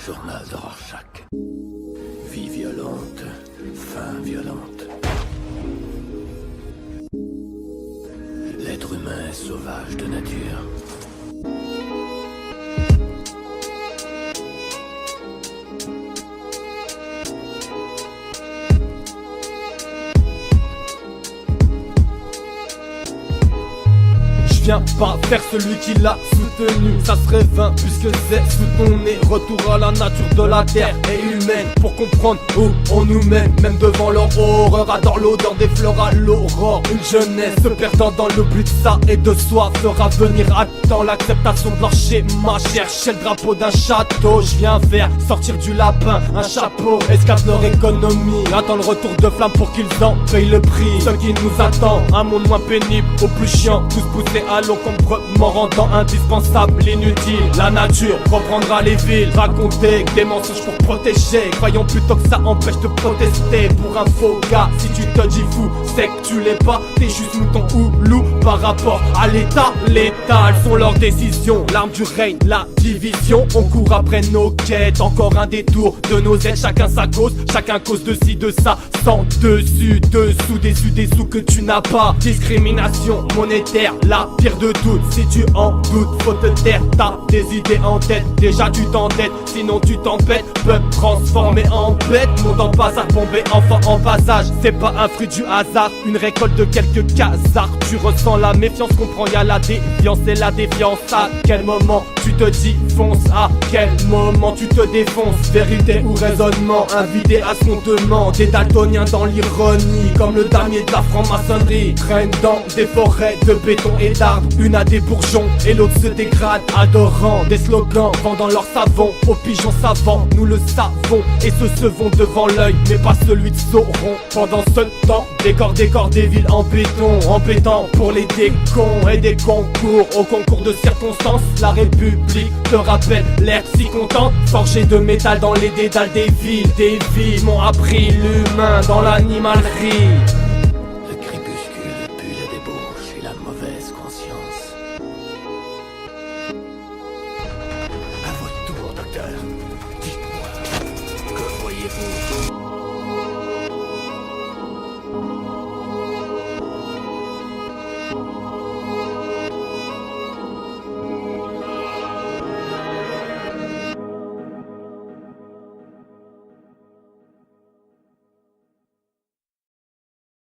Journal de Rorschach. Vie violente, fin violente. L'être humain est sauvage de nature. Viens pas faire celui qui l'a soutenu. Ça serait vain puisque c'est sous ton nez. Retour à la nature de la terre et humaine pour comprendre où on nous mène. Même devant leur horreur, adore l'odeur des fleurs à l'aurore. Une jeunesse se perdant dans l'oubli de ça et de soi fera venir à temps l'acceptation de leur schéma. Chercher le drapeau d'un château, je viens faire sortir du lapin un chapeau. Escape leur économie, attend le retour de flamme pour qu'ils en payent le prix. Ce qui nous attend, un monde moins pénible, au plus chiant, tous poussés à l'encombrement rendant indispensable l'inutile. La nature reprendra les villes, raconter des mensonges pour protéger. Croyons plutôt que ça empêche de protester. Pour un faux gars, si tu te dis fou, c'est que tu l'es pas. T'es juste mouton ou loup par rapport à l'état. L'état, elles sont leurs décisions. L'arme du règne, la division. On court après nos quêtes, encore un détour de nos aides. Chacun sa cause, chacun cause de ci, de ça. Sans dessus, dessous, des sous que tu n'as pas. Discrimination monétaire, la pire de toutes. Si tu en doutes, faut te taire. T'as des idées en tête, déjà tu t'endettes. Sinon tu t'embêtes, peuple transformé en bête. Monde en passage, bombé, enfant en passage. C'est pas un fruit du hasard, une récolte de quelques casards. Tu ressens la méfiance, comprends, y'a la déviance et la défiance. À quel moment tu te dis fonce? À quel moment tu te défonces? Vérité ou raisonnement, invité à ce qu'on te ment. Des daltoniens dans l'ironie, comme le damier de la franc-maçonnerie. Traînent dans des forêts de béton et d'arbres. Une a des bourgeons et l'autre se dégrade, adorant des slogans, vendant leur savon aux pigeons savants. Nous le savons et se sevons devant l'œil, mais pas celui de Sauron. Pendant ce temps, décor des villes en béton, en pétant pour les décons et des concours. Au concours de circonstances, la République te rappelle l'air si content. Forgé de métal dans les dédales des villes m'ont appris l'humain dans l'animalerie. Le crépuscule pue la débauche et la mauvaise conscience. À votre tour, docteur. Dites-moi, que voyez-vous?